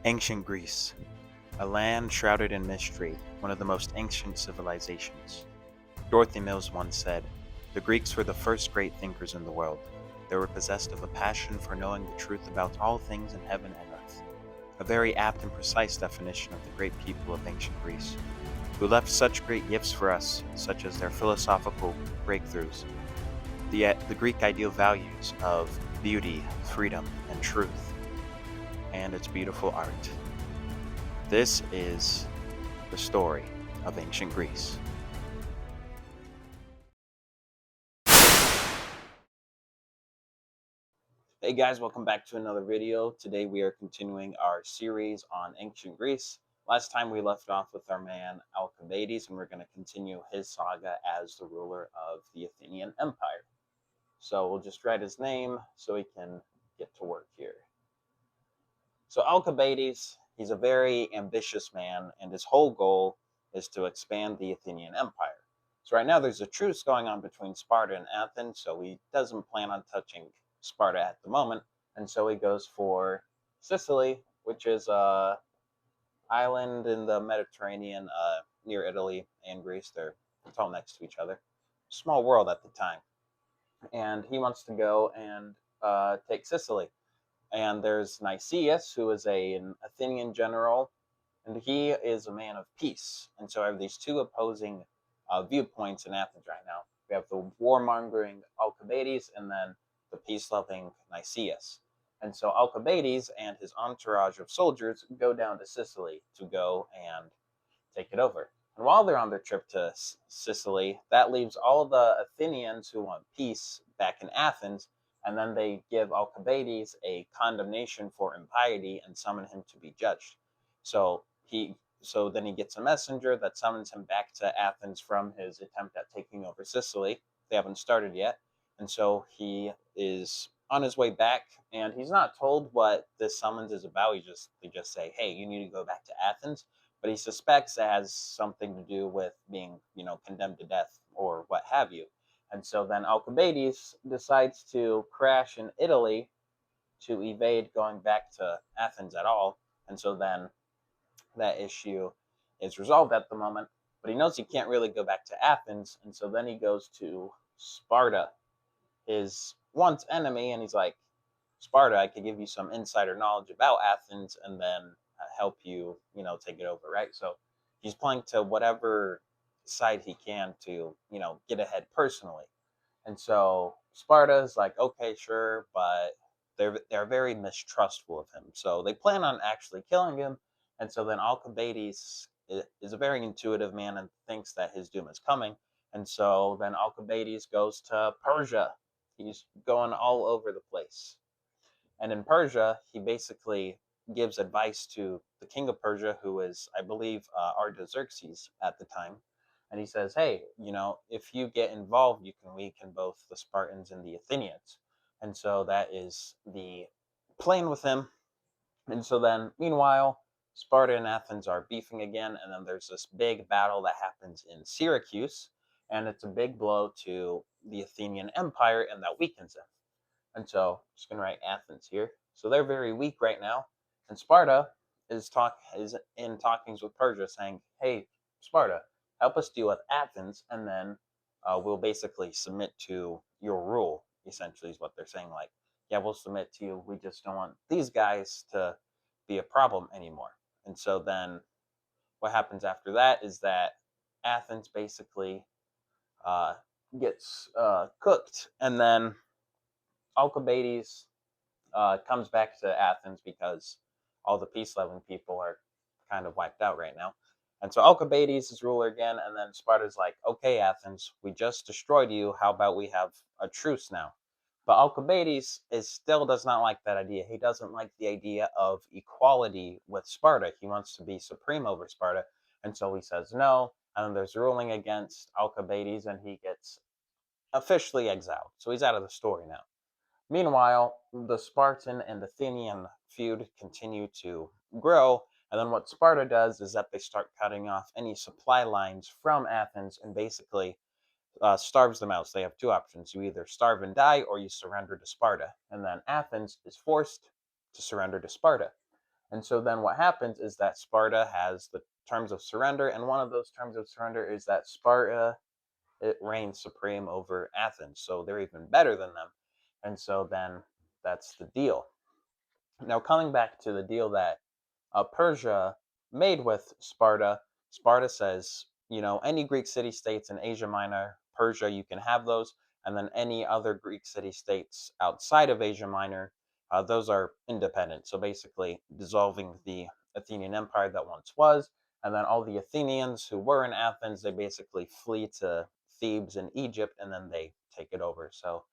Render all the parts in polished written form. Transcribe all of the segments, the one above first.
Ancient Greece, a land shrouded in mystery, one of the most ancient civilizations. Dorothy Mills once said, "The Greeks were the first great thinkers in the world. They were possessed of a passion for knowing the truth about all things in heaven and earth." A very apt and precise definition of the great people of ancient Greece, who left such great gifts for us, such as their philosophical breakthroughs, the Greek ideal values of beauty, freedom, and truth, and its beautiful art. This is the story of ancient Greece. Hey guys, welcome back to another video. Today we are continuing our series on ancient Greece. Last time we left off with our man Alcibiades, and we're going to continue his saga as the ruler of the Athenian Empire. So we'll just write his name so we can get to work here. So Alcibiades, he's a very ambitious man, and his whole goal is to expand the Athenian Empire. So right now there's a truce going on between Sparta and Athens, so he doesn't plan on touching Sparta at the moment, and so he goes for Sicily, which is a island in the Mediterranean near Italy and Greece. It's all next to each other. Small world at the time. And he wants to go and take Sicily. And there's Nicias, who is an Athenian general, and he is a man of peace. And so I have these two opposing viewpoints in Athens right now. We have the warmongering Alcibiades and then the peace-loving Nicias. And so Alcibiades and his entourage of soldiers go down to Sicily to go and take it over. And while they're on their trip to Sicily, that leaves all of the Athenians who want peace back in Athens, and then they give Alcibiades a condemnation for impiety and summon him to be judged. So then he gets a messenger that summons him back to Athens from his attempt at taking over Sicily. They haven't started yet, and so he is on his way back, and he's not told what this summons is about. They just say, "Hey, you need to go back to Athens." But he suspects it has something to do with being, condemned to death or what have you. And so then Alcibiades decides to crash in Italy to evade going back to Athens at all. And so then that issue is resolved at the moment. But he knows he can't really go back to Athens. And so then he goes to Sparta, his once enemy, and he's like, "Sparta, I could give you some insider knowledge about Athens and then help you, take it over," right? So he's playing to whatever side he can to, get ahead personally. And so Sparta's like, "Okay, sure," but they're very mistrustful of him. So they plan on actually killing him. And so then Alcibiades is a very intuitive man and thinks that his doom is coming. And so then Alcibiades goes to Persia. He's going all over the place. And in Persia, he basically gives advice to the king of Persia, who is, I believe, Artaxerxes at the time. And he says, "Hey, if you get involved, you can weaken both the Spartans and the Athenians." And so that is the plan with him. And so then, meanwhile, Sparta and Athens are beefing again. And then there's this big battle that happens in Syracuse. And it's a big blow to the Athenian Empire, and that weakens them. And so I'm just going to write Athens here. So they're very weak right now. And Sparta is in talkings with Persia saying, "Hey, Sparta, help us deal with Athens, and then we'll basically submit to your rule," essentially is what they're saying. Like, "Yeah, we'll submit to you. We just don't want these guys to be a problem anymore." And so then what happens after that is that Athens basically uh, gets cooked, and then Alcibiades comes back to Athens because all the peace-loving people are kind of wiped out right now. And so Alcibiades is ruler again, and then Sparta's like, "Okay, Athens, we just destroyed you. How about we have a truce now?" But Alcibiades still does not like that idea. He doesn't like the idea of equality with Sparta. He wants to be supreme over Sparta. And so he says no. And then there's ruling against Alcibiades, and he gets officially exiled. So he's out of the story now. Meanwhile, the Spartan and Athenian feud continue to grow, and then what Sparta does is that they start cutting off any supply lines from Athens and basically starves them out. So they have two options: you either starve and die, or you surrender to Sparta. And then Athens is forced to surrender to Sparta. And so then what happens is that Sparta has the terms of surrender, and one of those terms of surrender is that Sparta, it reigns supreme over Athens. So they're even better than them. And so then that's the deal. Now, coming back to the deal that Persia made with Sparta, Sparta says, any Greek city states in Asia Minor, Persia, you can have those. And then any other Greek city states outside of Asia Minor, those are independent. So basically, dissolving the Athenian Empire that once was. And then all the Athenians who were in Athens, they basically flee to Thebes in Egypt and then they take it over. So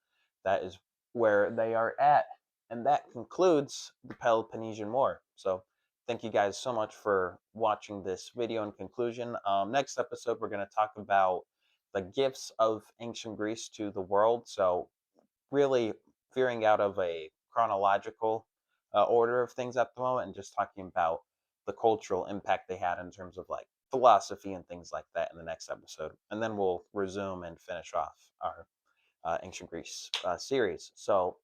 that is where they are at. And that concludes the Peloponnesian War. So thank you guys so much for watching this video in conclusion. Next episode, we're going to talk about the gifts of ancient Greece to the world. So really veering out of a chronological order of things at the moment and just talking about the cultural impact they had in terms of like philosophy and things like that in the next episode. And then we'll resume and finish off our Ancient Greece series. So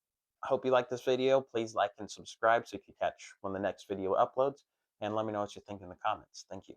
I hope you like this video. Please like and subscribe so you can catch when the next video uploads. And let me know what you think in the comments. Thank you.